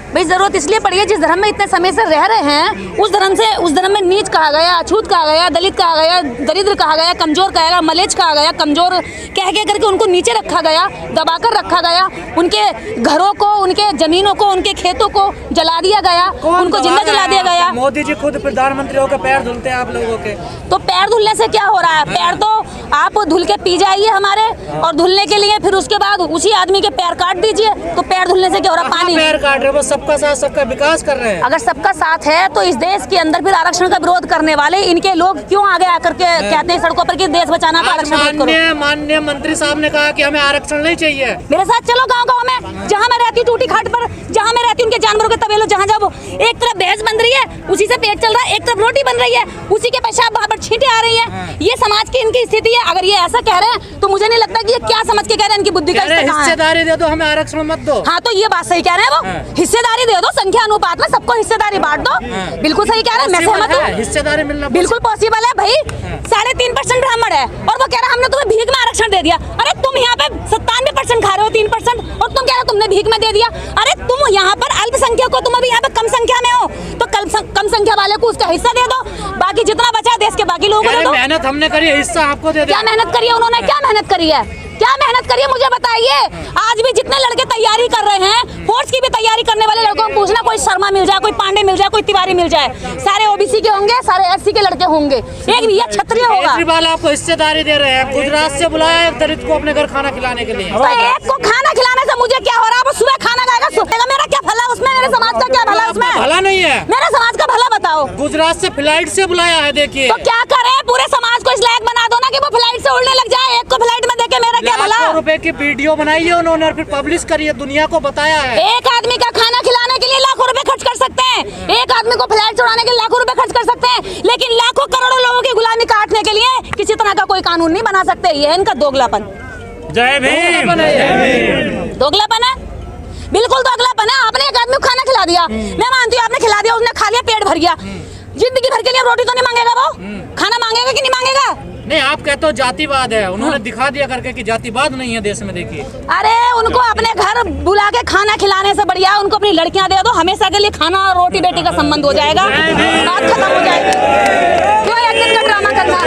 भाई जरूरत इसलिए पड़ी है, जिस धर्म में इतने समय से रह रहे हैं उस धर्म में नीच कहा गया, अछूत कहा गया, दलित कहा गया, दरिद्र कहा गया, कमजोर कहा गया, मलेच्छ कहा गया, कमजोर कह करके उनको नीचे रखा गया, दबाकर रखा गया, उनके घरों को, उनके जमीनों को, उनके खेतों को जला दिया गया, उनको जिंदा जला दिया गया। मोदी जी खुद प्रधानमंत्री होकर पैर धुलते हैं आप लोगों के, तो पैर धुलने से क्या हो रहा है? पैर तो आप धुल के पी जाइए हमारे, और धुलने के लिए फिर उसके बाद उसी आदमी के पैर काट दीजिए, तो पैर धुलने से क्या हो रहा है? पानी पैर काट रहे हो, सबका साथ सबका विकास कर रहे हैं। अगर सबका साथ है तो इस देश के अंदर फिर आरक्षण का विरोध करने वाले इनके लोग क्यों आगे आकर के कहते हैं सड़कों पर कि देश बचाना तो आरक्षण मत करो। माननीय मंत्री साहब ने कहा कि हमें आरक्षण नहीं चाहिए। मेरे साथ चलो गांव-गांव में, जहां मैं रहती हूँ टूटी घाट पर, जहां मैं रहती हूँ उनके जानवरों के तबेलों, जहां जाओ एक तरफ भैंस बन रही है, उसी से पेट चल रहा है, एक तरफ रोटी बन रही है, उसी के पेशाब वहाँ पर छींटे आ रही है। ये समाज की इनकी स्थिति है। अगर ये ऐसा कह रहे हैं तो मुझे नहीं लगता कि ये क्या समझ के कह रहे हैं, इनकी बुद्धि का हिस्सेदारी दे दो, हमें आरक्षण मत दो। हाँ, तो ये बात सही कह रहे हैं वो, हिस्सेदारी दे दो, संख्या अनुपात में सबको हिस्सेदारी बांट दो। बिल्कुल सही कह रहे हैं, मैं सहमत हूँ, हिस्सेदारी मिलना बिल्कुल पॉसिबल है भाई। 3.5% ब्राह्मण है और वो कह रहा है हमने तुम्हें भीख में आरक्षण दे दिया। अरे तुम यहाँ पे 97% खा रहे हो 3%, और तुम कह रहे हो तुमने भीख में दे दिया। अरे तुम यहाँ पर अल्पसंख्यक हो, तुम अभी यहाँ पे कम संख्या में हो, तो कम संख्या वाले को उसका हिस्सा दे दो, बाकी जितना बचा देश के बाकी लोगों को दो। मेहनत हमने करी है, हिस्सा आपको दे दो। क्या मेहनत करी है उन्होंने? क्या मेहनत करी है? क्या मेहनत करिए मुझे बताइए। आज भी जितने लड़के तैयारी कर रहे हैं, फोर्स की भी तैयारी करने वाले लड़कों को पूछना, कोई शर्मा मिल जाए, कोई पांडे मिल जाए, कोई तिवारी मिल जाए, सारे ओबीसी के होंगे, सारे एससी के लड़के होंगे, एक भी ये क्षत्रिय होगा। केजरीवाल आपको हिस्सेदारी दे रहे हैं, गुजरात से बुलाया एक दलित को अपने घर खाना खिलाने के लिए। तो एक को खाना खिलाने से मुझे क्या हो रहा है? वो सुबह खाना खाएगा, सुबह मेरा क्या भला उसमें? मेरे समाज का क्या भला उसमें? भला नहीं है, मेरे समाज का भला बताओ। गुजरात से फ्लाइट से बुलाया है, देखिए। तो क्या करें? पूरे समाज को इस लायक बना दो ना कि वो फ्लाइट से उड़ने लग जाए। एक को फ्लाइट में देखे मेरा क्या भला? ₹1,00,000 की वीडियो बनाई है उन्होंने और फिर पब्लिश करी है, दुनिया को बताया है। एक आदमी का खाना खिलाने के लिए लाखों रुपए खर्च कर सकते हैं, एक आदमी को फ्लाइट चढ़ाने के लिए लाखों रुपए खर्च कर सकते हैं, लेकिन लाखों करोड़ों लोगों की गुलामी काटने के लिए किसी तरह का कोई कानून नहीं बना सकते। ये है इनका दोगलापन। जय भीम। दोगलापन है, बिल्कुल दोगलापन है। आपने एक आदमी को खाना खिला दिया, मैं मानती हूँ आपने खिला दिया, उसने खा लिया, पेट भर गया, जिंदगी भर के लिए रोटी तो नहीं मांगेगा वो? खाना मांगेगा कि नहीं मांगेगा? नहीं, आप कहते हो जातिवाद है, उन्होंने दिखा दिया करके कि जातिवाद नहीं है देश में। देखिए, अरे उनको अपने घर बुला के खाना खिलाने से बढ़िया उनको अपनी लड़कियां दे दो, हमेशा के लिए खाना और रोटी बेटी का संबंध हो जाएगा, बात खत्म हो जाएगी। क्यों एक दिन का ड्रामा करना?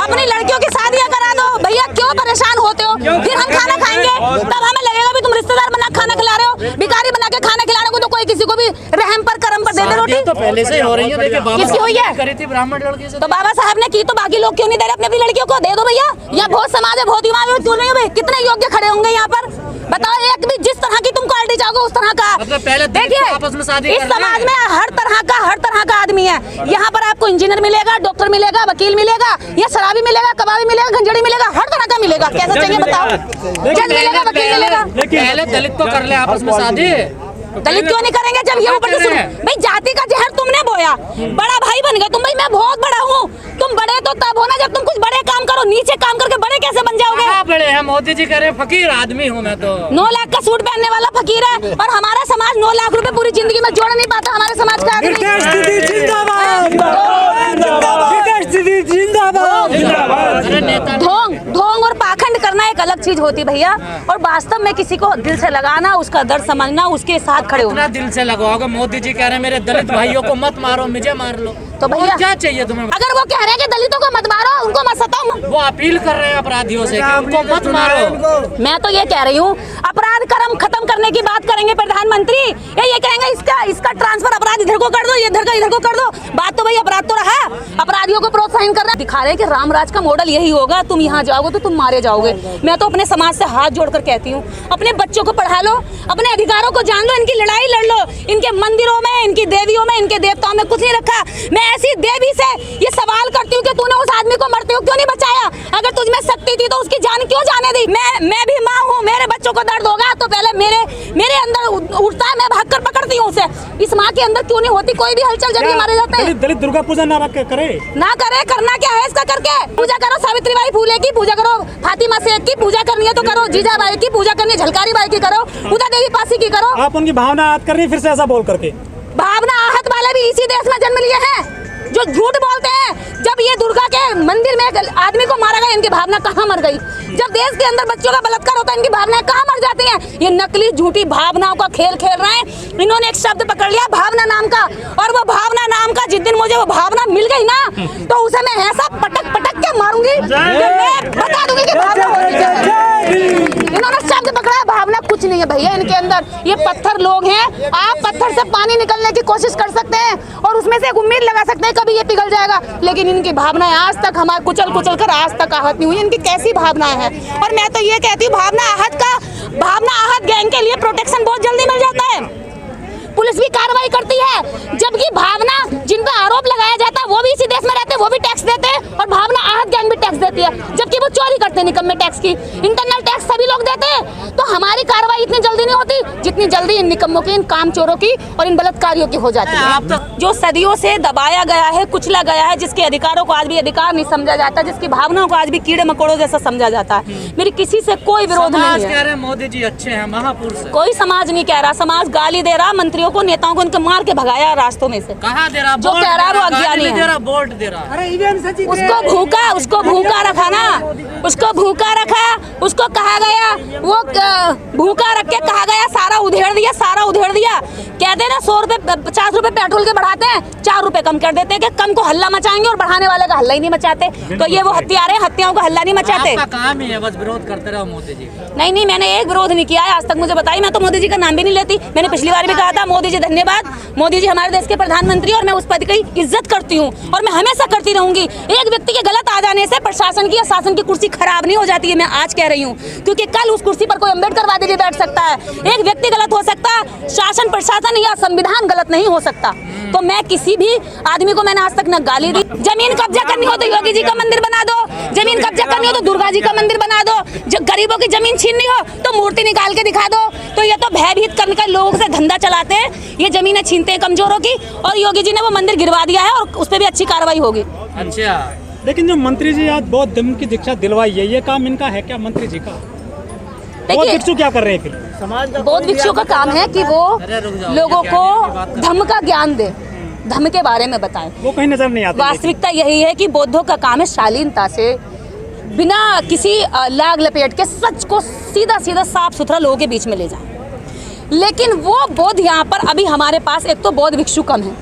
अपनी लड़कियों की शादियां करा दो भैया, क्यों परेशान होते हो? फिर हम खाना खाएंगे तब हमें लगेगा भी तुम रिश्तेदार बना खाना खिला रहे हो, भिखारी बना के खाना खिला रहे हो, तो कोई किसी को भी रहम पर करम पर दे दे रोटी। तो पहले से ही हो रही है, देखिए किसकी हुई है? करी थी ब्राह्मण लड़की से, तो बाबा साहब ने की, तो बाकी लोग क्यों नहीं दे रहे अपनी लड़कियों को? दे दो भैया। यहाँ बहुत समाज है, बहुत दिमाग है, क्यों नहीं भाई? कितने योग्य खड़े होंगे यहाँ पर? बताओ, एक भी जिस तरह की तुम क्वालिटी चाहोगे उस तरह का। मतलब पहले देखिए आपस में शादी इस समाज में हर तरह का आदमी है। यहाँ पर आपको इंजीनियर मिलेगा, डॉक्टर मिलेगा, वकील मिलेगा, या शराबी मिलेगा, कबाबी मिलेगा, गंजड़ी मिलेगा, हर तरह का मिलेगा। कैसे चाहिए बताओ? जज मिलेगा, वकील मिलेगा। पहले दलित को कर ले आपस में शादी। दलित क्यों नहीं करेंगे जब ये ऊपर से? भाई जाति का जहर तुमने बोया, बड़ा भाई बन गए तुम। भाई मैं बहुत बड़ा हूँ, तुम बड़े तो तब हो ना जब तुम कुछ बड़े काम करो। नीचे काम करके बड़े कैसे बन जाओगे? बड़े हैं, मोदी जी कह रहे फकीर आदमी हूँ मैं तो। 9 लाख का सूट पहनने वाला फकीर है, और हमारा समाज 9 लाख रुपए पूरी जिंदगी में जोड़ नहीं पाता। हमारे समाज का आदमी ढोंग और पाखंड करना एक अलग चीज होती भैया, और वास्तव में किसी को दिल से लगाना, उसका दर्द समझना, उसके साथ खड़े होना। दिल से लगाओगे? मोदी जी कह रहे हैं मेरे दलित भाइयों को मत मारो, मुझे मार लो। तो भैया क्या चाहिए तुम्हें? अगर वो कह रहे हैं कि दलितों को मत मारो, उनको मत सताओ, वो अपील कर रहे हैं अपराधियों से कि उनको मत मारो। मैं तो ये कह रही हूँ अपराध कर्म खत्म करने की बात करेंगे प्रधानमंत्री, या ये कहेंगे इसका ट्रांसफर अपराध इधर को कर दो, इधर का इधर को कर दो। बात तो भाई अपराध तो रहा, अपराधियों को प्रोत्साहन कर रहे हैं, दिखा रहे हैं कि रामराज का मॉडल यही होगा, तुम यहाँ जाओगे तो तुम मारे जाओगे। मैं तो अपने समाज से हाथ जोड़कर कहती हूँ, अपने बच्चों को पढ़ा लो, अपने अधिकारों को जान लो, इनकी लड़ाई लड़ लो। इनके मंदिरों में, इनकी देवियों में, इनके देवताओं में कुछ नहीं रखा। मैं ऐसी देवी से ये सवाल करती हूँ कि तूने उस आदमी को मरते हुए क्यों नहीं बचाया? अगर तुझमें शक्ति थी तो उसकी जान क्यों जाने दी? मैं भी माँ हूँ, मेरे बच्चों को दर्द होगा तो पहले मेरे अंदर उठता है, मैं भागकर पकड़ती हूँ उसे। इस माँ के अंदर क्यों नहीं होती कोई भी हलचल जब ये मारे जाते हैं? दलित दुर्गा पूजा ना करे, करना क्या है इसका? करके पूजा करो, सावित्रीबाई फूले की पूजा करो, फातिमा शेख की पूजा करनी है तो करो, जीजाबाई की पूजा करनी है, झलकारी बाई की करो, उदा देवी पासी की करो। आप उनकी भावना याद कर रही फिर से ऐसा बोल करके। भावना आहत वाले भी इसी देश में जन्म लिए हैं। जो झूठ बोलते हैं। जब ये दुर्गा के मंदिर में एक आदमी को मारा गया, इनकी भावना कहाँ मर गई? जब देश के अंदर बच्चों का बलात्कार होता है, इनकी भावनाएं कहाँ मर जाती हैं? ये नकली झूठी भावनाओं का खेल खेल रहे हैं। इन्होंने एक शब्द पकड़ लिया भावना नाम का, और वो भावना नाम का जिस दिन मुझे वो भावना मिल गई ना, तो उसे मैं ऐसा पटक पटक के मारूंगी कि मैं बता दूंगी कि भावना होती है। इन्होंने शब्द पकड़ा है, भावना कुछ नहीं है भैया इनके अंदर। ये पत्थर लोग हैं। आप पत्थर से पानी निकलने की कोशिश कर सकते हैं और उसमें से एक उम्मीद लगा सकते हैं कभी ये पिघल जाएगा, लेकिन इनकी भावनाएं आज तक हमारे कुचल कुचल कर आज तक आहत नहीं हुई। इनकी कैसी भावनाएं हैं? और मैं तो ये कहती हूँ भावना आहत गैंग के लिए प्रोटेक्शन बहुत जल्दी मिल जाता है, पुलिस भी कार्रवाई करती है। जबकि भावना जिन पर आरोप लगाया जाता है वो भी इसी देश में रहते हैं, वो भी टैक्स देते हैं, और भावना आहत गैंग भी टैक्स देती है, जबकि वो चोरी करते हैं निकम्मे टैक्स की। इंटरनल टैक्स सभी लोग देते हैं, तो हमारी कार्रवाई इतनी जल्दी नहीं होती जितनी जल्दी इन निकम्मों की, इन कामचोरों की और इन बलात्कारियों की हो जाती है। जो सदियों से दबाया गया है, कुचला गया है, जिसके अधिकारों को आज भी अधिकार नहीं समझा जाता, जिसकी भावनाओं को आज भी कीड़े मकोड़ों जैसा समझा जाता है, मेरी किसी से कोई विरोध नहीं है। कह रहे हैं मोदी जी अच्छे हैं, महापुरुष है। कोई समाज नहीं कह रहा, समाज गाली दे रहा, मंत्रियों को, नेताओं को उनके मार के भगाया रास्तों में से। कहाँ दे रहा? जो कह रहा है वो अज्ञानी है। बोल्ट दे रहा। उसको भूखा रखा ना, उसको भूखा रखा, उसको कहा गया, वो भूखा रख के कहा गया सारा उधेड़ दिया। कहते ना 100 रुपए 50 रुपए पेट्रोल के बढ़ाते हैं, 4 रुपए कम कर देते हैं कि कम को हल्ला मचाएंगे और बढ़ाने वाले का हल्ला ही नहीं मचाते। तो ये वो हत्यारे हत्याओं का हल्ला नहीं मचाते। आपका काम ही है बस विरोध करते रहो मोदी जी। नहीं, मैंने एक विरोध नहीं किया है आज तक, मुझे बताइए। मैं तो मोदी जी का नाम भी नहीं लेती। मैंने पिछली बार भी कहा था मोदी जी धन्यवाद, मोदी जी हमारे देश के प्रधानमंत्री, और मैं उस पद की इज्जत करती हूँ और मैं हमेशा करती रहूंगी। एक व्यक्ति के गलत आ जाने से प्रशासन की या शासन की कुर्सी खराब नहीं हो जाती है, मैं आज कह रही हूँ, क्योंकि कल उस कुर्सी पर कोई अम्बेडकरवादी भी बैठ सकता है। एक व्यक्ति गलत हो सकता है, शासन प्रशासन या संविधान गलत नहीं हो सकता। तो मैं किसी भी आदमी को मैंने आज तक न गाली दी। जमीन कब्जा करनी हो तो योगी जी का मंदिर बना दो, जमीन कब्जा करनी हो तो दुर्गा जी का मंदिर बना दो, जब गरीबों की जमीन छीननी हो तो मूर्ति निकाल के दिखा दो। तो ये तो भयभीत करने का लोगों से धंधा चलाते हैं, ये जमीनें छीनते हैं कमजोरों की, और योगी जी ने वो मंदिर गिरवा दिया है और उस पर भी अच्छी कार्रवाई होगी। अच्छा, लेकिन जो मंत्री जी आज बौद्ध धर्म की दीक्षा दिलवाई है, ये काम इनका है क्या मंत्री जी का? बौद्ध भिक्षु क्या कर रहे हैं फिर? बौद्ध भिक्षु का काम है कि वो लोगों को धर्म का ज्ञान दे, धर्म के बारे में बताएं। वो कहीं नजर नहीं आता। वास्तविकता यही है कि बौद्धों का काम है शालीनता से, बिना किसी लाग लपेट के, सच को सीधा सीधा साफ सुथरा लोगों के बीच में ले जाए। लेकिन वो बौद्ध यहाँ पर अभी हमारे पास, एक तो बौद्ध भिक्षु कम है,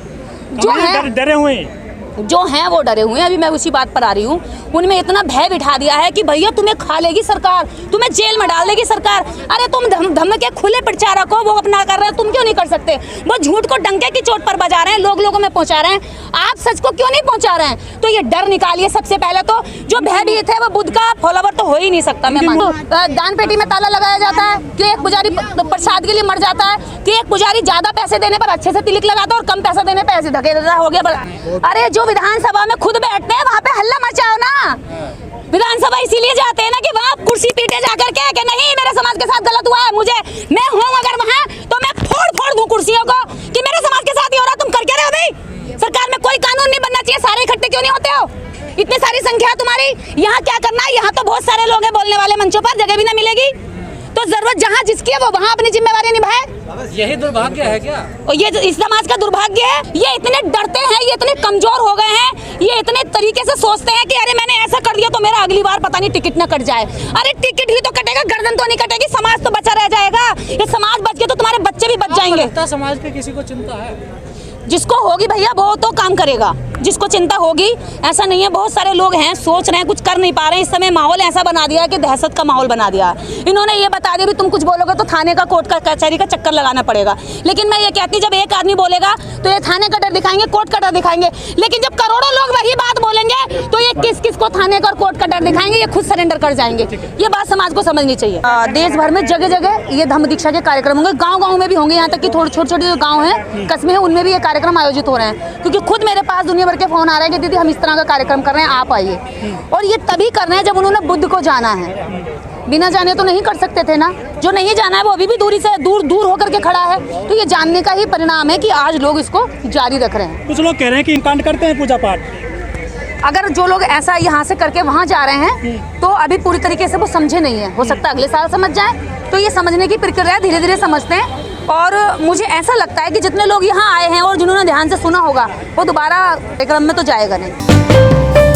जो है डरे हुए हैं, जो हैं वो डरे हुए हैं। अभी मैं उसी बात पर आ रही हूँ, उनमें इतना भय बिठा दिया है कि भैया तुम्हें खा लेगी सरकार, तुम्हें जेल में डाल देगी सरकार। अरे तुम धर्म के खुले प्रचारक हो, वो अपना कर रहे हैं, तुम क्यों नहीं कर सकते? वो झूठ को डंके की चोट पर बजा रहे हैं, लोगों में पहुंचा रहे हैं, आप सच को क्यों नहीं पहुंचा रहे हैं? तो ये डर निकालिए सबसे पहले तो। जो भयभीत है वो बुद्ध का फॉलोवर तो हो ही नहीं सकता। मैं मानूं दान पेटी में ताला लगाया जाता है कि एक पुजारी प्रसाद के लिए मर जाता है, कि एक पुजारी ज्यादा पैसे देने पर अच्छे से तिलक लगाता है और कम पैसा देने पर ऐसे धकेलता हो गया। अरे जो विधानसभा में खुद बैठते हैं वहाँ पे हल्ला मचाओ ना। विधानसभा इसीलिए जाते हैं ना कि वहाँ कुर्सी पीटे जाकर के कि नहीं मेरे समाज के साथ गलत हुआ है, मुझे मैं हूँ अगर वहाँ तो मैं फोड़ दूं कुर्सियों को कि मेरे समाज के साथ ही हो रहा, तुम कर क्या रहे हो भाई? सरकार में कोई कानून नहीं बनना चाहिए, सारे इकट्ठे क्यों नहीं होते हो? इतनी सारी संख्या तुम्हारी, यहाँ क्या करना है? यहाँ तो बहुत सारे लोग हैं बोलने वाले, मंचों पर जगह भी ना मिलेगी, तो जरूरत जहाँ जिसकी है वो वहाँ अपनी जिम्मेवारी निभाए। यही दुर्भाग्य है क्या? और ये इस समाज का दुर्भाग्य है। ये इतने डरते हैं, ये इतने कमजोर हो गए हैं, ये इतने तरीके से सोचते हैं कि अरे मैंने ऐसा कर दिया तो मेरा अगली बार पता नहीं टिकट न कट जाए। अरे टिकट ही तो कटेगा, गर्दन तो नहीं कटेगी, समाज तो बचा रह जाएगा। ये समाज बच गया तो तुम्हारे बच्चे भी बच जाएंगे। समाज पे किसी को चिंता है? जिसको होगी भैया वो तो काम करेगा, जिसको चिंता होगी। ऐसा नहीं है, बहुत सारे लोग हैं सोच रहे हैं, कुछ कर नहीं पा रहे हैं। इस समय माहौल ऐसा बना दिया है कि दहशत का माहौल बना दिया है। इन्होंने ये बता दिया भी तुम कुछ बोलोगे तो थाने का, कोर्ट का, कचहरी का चक्कर लगाना पड़ेगा। लेकिन मैं ये कहती जब एक आदमी बोलेगा तो ये थाने का डर दिखाएंगे, कोर्ट का डर दिखाएंगे, लेकिन जब करोड़ों लोग वही बात बोलेंगे तो ये किस को थाने का और कोर्ट का डर दिखाएंगे? ये खुद सरेंडर कर जाएंगे। ये बात समाज को समझनी चाहिए। देश भर में जगह जगह ये धम्म दीक्षा के कार्यक्रम होंगे, गाँव में भी होंगे, यहाँ तक कि थोड़े छोटे जो गाँव हैं, कस्बे हैं, उनमें भी ये कार्यक्रम आयोजित हो रहे हैं। क्योंकि खुद मेरे पास दुनिया भर के फोन आ रहे हैं कि दीदी हम इस तरह का कार्यक्रम कर रहे हैं, आप आइए। और ये तभी कर रहे हैं जब उन्होंने बुद्ध को जाना है, बिना जाने तो नहीं कर सकते थे ना। जो नहीं जाना है वो अभी भी दूरी से दूर होकर के खड़ा है। तो ये जानने का ही परिणाम है कि आज लोग इसको जारी रख रहे हैं। कुछ लोग कह रहे हैं कि कांड करते हैं पूजा पाठ। अगर जो लोग ऐसा यहाँ से करके वहाँ जा रहे हैं तो अभी पूरी तरीके से वो समझे नहीं है, हो सकता है अगले साल समझ जाए। तो ये समझने की प्रक्रिया धीरे धीरे समझते हैं और मुझे ऐसा लगता है कि जितने लोग यहाँ आए हैं और जिन्होंने ध्यान से सुना होगा वो दोबारा कार्यक्रम में तो जाएगा नहीं।